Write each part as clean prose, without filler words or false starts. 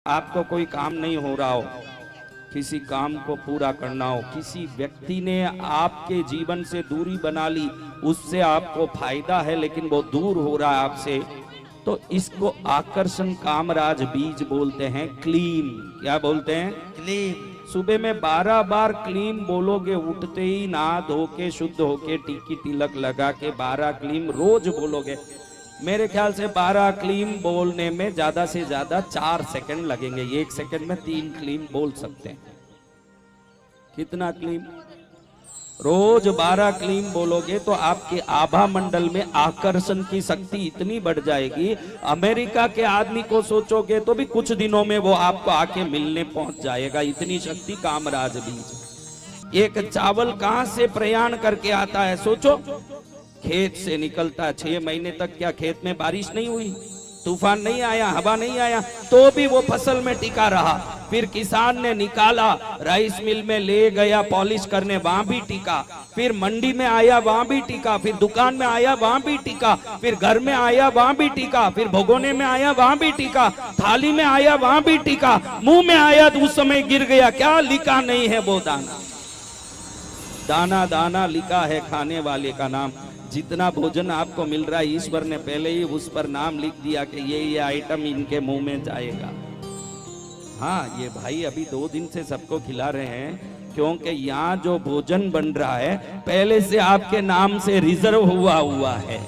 आपको कोई काम नहीं हो रहा हो, किसी काम को पूरा करना हो, किसी व्यक्ति ने आपके जीवन से दूरी बना ली, उससे आपको फायदा है लेकिन वो दूर हो रहा है आपसे, तो इसको आकर्षण कामराज बीज बोलते हैं। क्लीम, क्या बोलते हैं? क्लीम। सुबह में 12 बार क्लीम बोलोगे, उठते ही नहा धो के शुद्ध होके टिक्की तिलक लगा के 12 क्लीम रोज बोलोगे। मेरे ख्याल से 12 क्लीम बोलने में ज्यादा से ज्यादा 4 सेकंड लगेंगे। 1 सेकंड में 3 क्लीम बोल सकते हैं। कितना क्लीम? रोज 12 क्लीम बोलोगे तो आपके आभा मंडल में आकर्षण की शक्ति इतनी बढ़ जाएगी, अमेरिका के आदमी को सोचोगे तो भी कुछ दिनों में वो आपको आके मिलने पहुंच जाएगा। इतनी शक्ति कामराज बीज। एक चावल कहां से प्रयाण करके आता है सोचो? खेत से निकलता है। 6 महीने तक क्या खेत में बारिश नहीं हुई, तूफान नहीं आया, हवा नहीं आया, तो भी वो फसल में टिका रहा। फिर किसान ने निकाला, राइस मिल में ले गया पॉलिश करने, वहां भी टिका। फिर मंडी में आया, वहां भी टिका। फिर दुकान में आया, वहां भी टिका। फिर घर में आया, वहां भी टिका। फिर भगोने में आया, वहां भी टिका। थाली में आया, वहां भी टिका। मुंह में आया तो उस समय गिर गया। क्या लिखा नहीं है वो दाना? दाना दाना लिखा है खाने वाले का नाम। जितना भोजन आपको मिल रहा है, ईश्वर ने पहले ही उस पर नाम लिख दिया कि ये आइटम इनके मुंह में जाएगा। हाँ, ये भाई अभी 2 दिन से सबको खिला रहे हैं, क्योंकि यहाँ जो भोजन बन रहा है पहले से आपके नाम से रिजर्व हुआ है।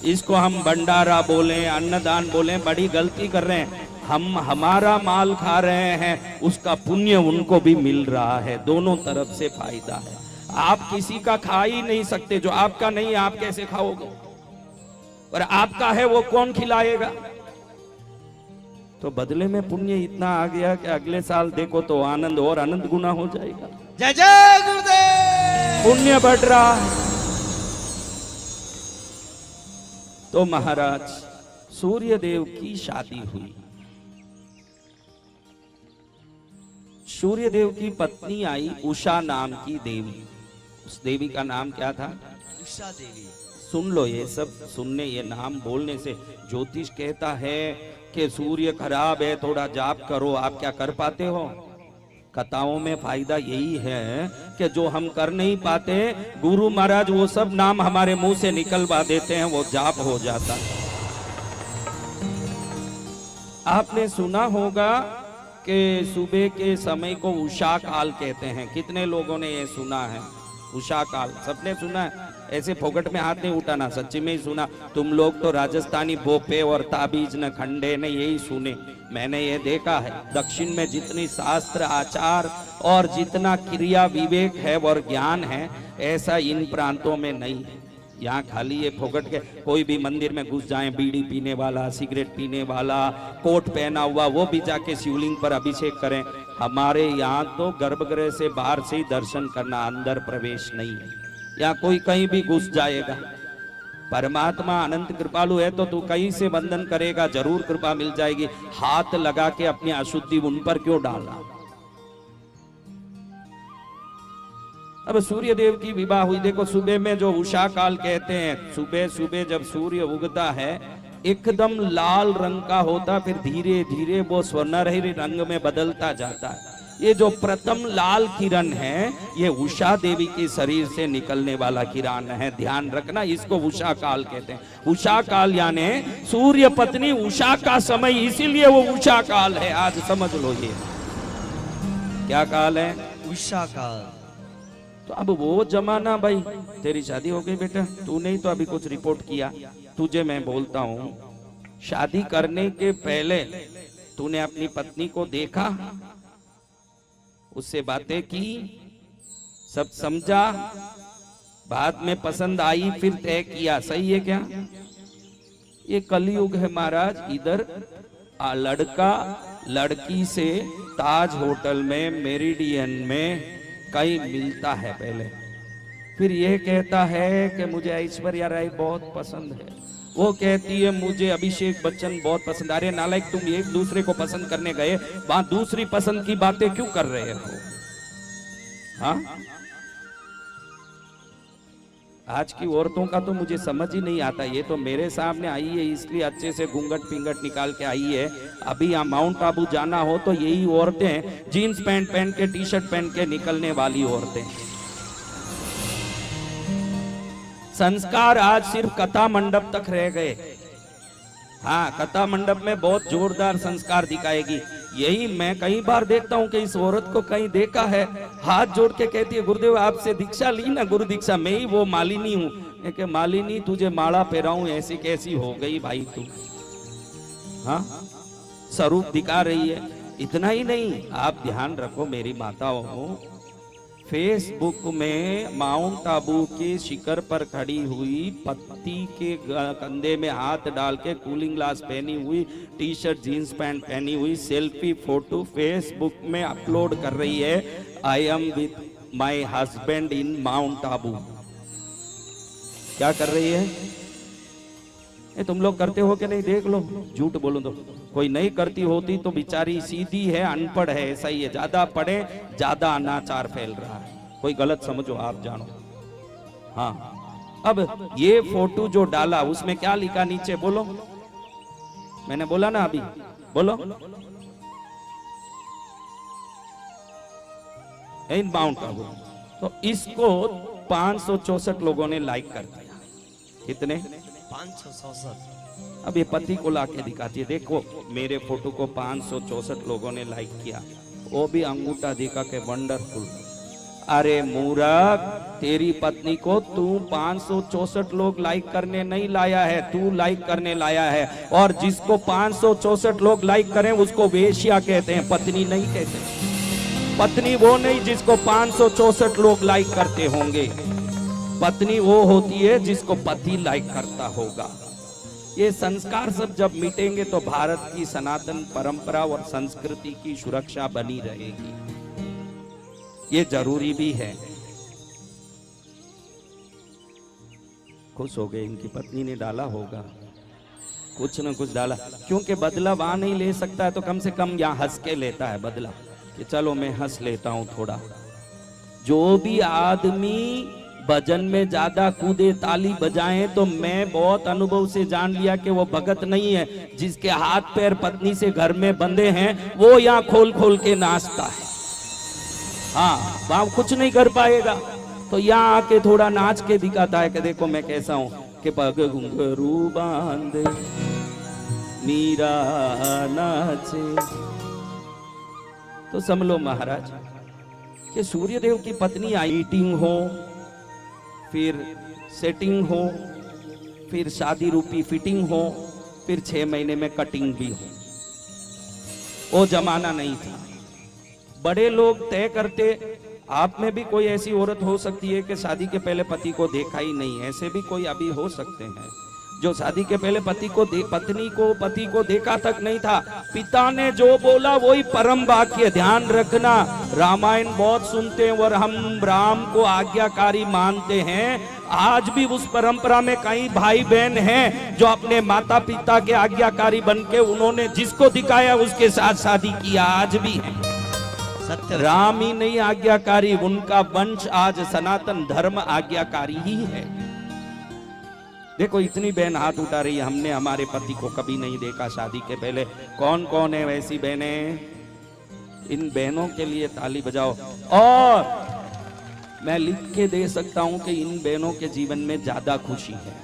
इसको हम भंडारा बोले, अन्नदान बोले, बड़ी गलती कर रहे हैं। हम हमारा माल खा रहे हैं, उसका पुण्य उनको भी मिल रहा है। दोनों तरफ से फायदा है। आप किसी का खा ही नहीं सकते, जो आपका नहीं है आप कैसे खाओगे? और आपका है वो कौन खिलाएगा? तो बदले में पुण्य इतना आ गया कि अगले साल देखो तो आनंद और अनंत गुना हो जाएगा। जय जय गुरुदेव। पुण्य बढ़ रहा है। तो महाराज सूर्य देव की शादी हुई। सूर्य देव की पत्नी आई उषा नाम की देवी। उस देवी का नाम क्या था? उषा देवी। सुन लो, ये सब सुनने, ये नाम बोलने से ज्योतिष कहता है कि सूर्य खराब है, थोड़ा जाप करो। आप क्या कर पाते हो? कथाओं में फायदा यही है कि जो हम कर नहीं पाते, गुरु महाराज वो सब नाम हमारे मुंह से निकलवा देते हैं, वो जाप हो जाता है। आपने सुना होगा कि सुबह के समय को उषा काल कहते हैं। कितने लोगों ने ये सुना है? उषा काल सबने सुना है? ऐसे फोकट में हाथ नहीं उठाना, सच्ची में ही सुना। तुम लोग तो राजस्थानी भोपे और ताबीज न खंडे ने यही सुने। मैंने ये देखा है, दक्षिण में जितनी शास्त्र आचार और जितना क्रिया विवेक है और ज्ञान है, ऐसा इन प्रांतों में नहीं है। यहाँ खाली ये फोकट के कोई भी मंदिर में घुस जाए, बीड़ी पीने वाला, सिगरेट पीने वाला, कोट पहना हुआ, वो भी जाके शिवलिंग पर अभिषेक करें। हमारे यहाँ तो गर्भगृह से बाहर से ही दर्शन करना, अंदर प्रवेश नहीं है। यहाँ कोई कहीं भी घुस जाएगा। परमात्मा अनंत कृपालु है, तो तू कहीं से बंधन करेगा, जरूर कृपा मिल जाएगी। हाथ लगा के अपनी अशुद्धि उन पर क्यों डालना? अब सूर्य देव की विवाह हुई। देखो, सुबह में जो उषा काल कहते हैं, सुबह सुबह जब सूर्य उगता है एकदम लाल रंग का होता, फिर धीरे धीरे वो स्वर्णरही रंग में बदलता जाता है। ये जो प्रथम लाल किरण है, ये उषा देवी के शरीर से निकलने वाला किरण है। ध्यान रखना, इसको उषा काल कहते हैं। उषा काल यानी सूर्य पत्नी उषा का समय, इसीलिए वो उषा काल है। आज समझ लो, ये क्या काल है? उषा काल। तो अब वो जमाना, भाई तेरी शादी हो गई बेटा, तू नहीं तो अभी कुछ रिपोर्ट किया। तुझे मैं बोलता हूँ, शादी करने के पहले तूने अपनी पत्नी को देखा, उससे बातें की, सब समझा, बाद में पसंद आई, फिर तय किया। सही है क्या? ये कलयुग है महाराज। इधर लड़का लड़की से ताज होटल में, मेरिडियन में कहीं मिलता है पहले, फिर ये कहता है कि मुझे ऐश्वर्या राय बहुत पसंद है, वो कहती है मुझे अभिषेक बच्चन बहुत पसंद। अरे नालायक, तुम एक दूसरे को पसंद करने गए, वहां दूसरी पसंद की बातें क्यों कर रहे हो? हाँ, आज की औरतों का तो मुझे समझ ही नहीं आता। ये तो मेरे सामने आई है इसलिए अच्छे से घूंघट पिंगट निकाल के आई है। अभी यहाँ माउंट आबू जाना हो तो यही औरतें जीन्स पैंट पहन के टी शर्ट पहन के निकलने वाली औरतें। संस्कार आज सिर्फ कथा मंडप तक रह गए। हाँ, कथा मंडप में बहुत जोरदार संस्कार दिखाएगी। यही मैं कई बार देखता हूँ कि इस औरत को कहीं देखा है, हाथ जोड़ के कहती है गुरुदेव आपसे दीक्षा ली ना, गुरु दीक्षा। मैं ही वो मालिनी हूँ। कि मालिनी तुझे माला पहराऊं ऐसी कैसी हो गई भाई तू? हाँ, स्वरूप दिखा रही है। इतना ही नहीं, आप ध्यान रखो मेरी माताओं, फेसबुक में माउंट आबू के शिखर पर खड़ी हुई पत्ती के कंधे में हाथ डाल के कूलिंग ग्लास पहनी हुई, टी शर्ट जीन्स पैंट पहनी हुई सेल्फी फोटो फेसबुक में अपलोड कर रही है। I am with my husband in mount Abu. क्या कर रही है? ये तुम लोग करते हो कि नहीं? देख लो, झूठ बोलो तो कोई नहीं करती होती तो बेचारी सीधी है, अनपढ़ है, ऐसा ही है। ज्यादा पढ़े ज्यादा अनाचार फैल रहा है। कोई गलत समझो, आप जानो। हाँ, अब ये फोटो जो डाला उसमें क्या लिखा नीचे बोलो? मैंने बोला ना अभी, बोलो। इन माउंट आबू। तो इसको 564 लोगों ने लाइक कर दिया। कितने? 564। अब ये पति को लाके दिखाती है, देखो मेरे फोटो को 564 लोगों ने लाइक किया, वो भी अंगूठा दिखा के वंडरफुल। अरे मूर्ख, तेरी पत्नी को तू 564 लोग लाइक करने नहीं लाया है, तू लाइक करने लाया है। और जिसको 564 लोग लाइक करें उसको वेश्या कहते हैं, पत्नी नहीं कहते। पत्नी वो नहीं जिसको 564 लोग लाइक करते होंगे। पत्नी वो होती है जिसको पति लाइक करता होगा। ये संस्कार सब जब मिटेंगे तो भारत की सनातन परंपरा और संस्कृति की सुरक्षा बनी रहेगी। ये जरूरी भी है। खुश हो गए, इनकी पत्नी ने डाला होगा, कुछ न कुछ डाला। क्योंकि बदला वहां नहीं ले सकता है तो कम से कम यहाँ हंस के लेता है बदला, कि चलो मैं हंस लेता हूं थोड़ा। जो भी आदमी भजन में ज्यादा कूदे ताली बजाएं तो मैं बहुत अनुभव से जान लिया कि वो भगत नहीं है। जिसके हाथ पैर पत्नी से घर में बंधे हैं वो यहाँ खोल खोल के नाचता है। हाँ, वहां कुछ नहीं कर पाएगा तो यहाँ आके थोड़ा नाच के दिखाता है कि देखो मैं कैसा हूं। कि पग घुंघरू बांधे मीरा नाचे। तो समझ लो महाराज कि सूर्यदेव की पत्नी आई, मीटिंग हो, फिर सेटिंग हो, फिर शादी रूपी फिटिंग हो, फिर 6 महीने में कटिंग भी हो। वो जमाना नहीं था। बड़े लोग तय करते। आप में भी कोई ऐसी औरत हो सकती है कि शादी के पहले पति को देखा ही नहीं। ऐसे भी कोई अभी हो सकते हैं जो शादी के पहले पति को देखा तक नहीं था। पिता ने जो बोला वही परम वाक्य। ध्यान रखना, रामायण बहुत सुनते हैं और हम राम को आज्ञाकारी मानते हैं। आज भी उस परंपरा में कई भाई बहन हैं जो अपने माता पिता के आज्ञाकारी बनके उन्होंने जिसको दिखाया उसके साथ शादी किया। आज भी है। सत्य। राम ही नहीं आज्ञाकारी, उनका वंश आज सनातन धर्म आज्ञाकारी ही है। देखो इतनी बहन हाथ उठा रही है, हमने हमारे पति को कभी नहीं देखा शादी के पहले। कौन कौन है वैसी बहनें? इन बहनों के लिए ताली बजाओ। और मैं लिख के दे सकता हूं कि इन बहनों के जीवन में ज्यादा खुशी है।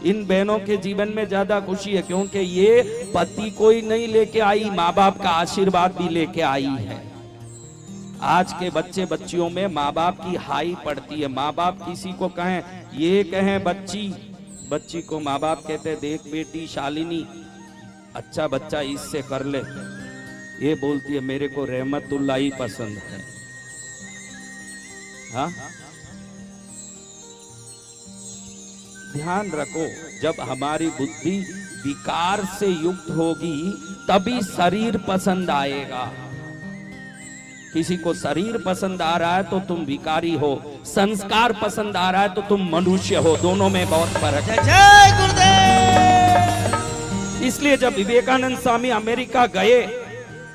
इन बहनों के जीवन में ज्यादा खुशी है क्योंकि ये पति को ही नहीं लेके आई, माँ बाप का आशीर्वाद भी लेके आई है। आज के बच्चे बच्चियों में माँ बाप की हाई पड़ती है। माँ बाप किसी को कहें, ये कहें बच्ची को माँ बाप कहते देख बेटी शालिनी, अच्छा बच्चा इससे कर ले। ये बोलती है मेरे को रहमतुल्लाह ही पसंद है। हाँ, ध्यान रखो, जब हमारी बुद्धि विकार से युक्त होगी तभी शरीर पसंद आएगा। किसी को शरीर पसंद आ रहा है तो तुम विकारी हो, संस्कार पसंद आ रहा है तो तुम मनुष्य हो। दोनों में बहुत फर्क है। जय गुरुदेव। इसलिए जब विवेकानंद स्वामी अमेरिका गए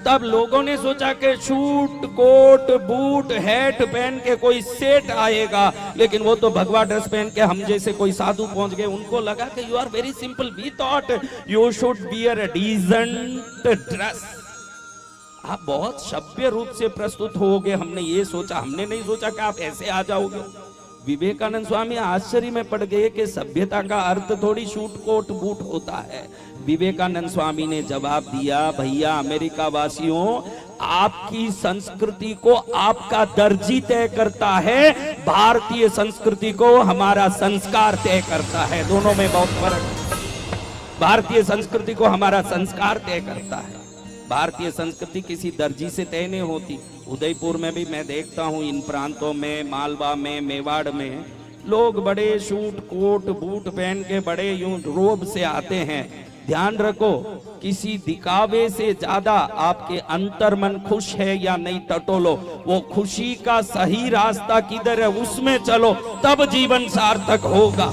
तब लोगों ने सोचा कि शूट कोट बूट हैट पहन के कोई सेठ आएगा, लेकिन वो तो भगवा ड्रेस पहन के हम जैसे कोई साधु पहुंच गए। उनको लगा कि you are very simple, we thought you should wear a decent dress. आप बहुत सभ्य रूप से प्रस्तुत होगे, हमने ये सोचा, हमने नहीं सोचा कि आप ऐसे आ जाओगे। विवेकानंद स्वामी आश्चर्य में पड़ गए कि सभ्यता का अर्थ थोड़ी शूट कोट बूट होता है। विवेकानंद स्वामी ने जवाब दिया, भैया अमेरिका वासियों, आपकी संस्कृति को आपका दर्जी तय करता है, भारतीय संस्कृति को हमारा संस्कार तय करता है। दोनों में बहुत फर्क है। भारतीय संस्कृति को हमारा संस्कार तय करता है। भारतीय संस्कृति किसी दर्जी से तय नहीं होती। उदयपुर में भी मैं देखता हूँ, इन प्रांतों में, मालवा में, मेवाड़ में लोग बड़े सूट कोट बूट पहन के बड़े यूं रोब से आते हैं। ध्यान रखो, किसी दिखावे से ज्यादा आपके अंतर मन खुश है या नहीं टटोलो। वो खुशी का सही रास्ता किधर है उसमें चलो, तब जीवन सार्थक होगा।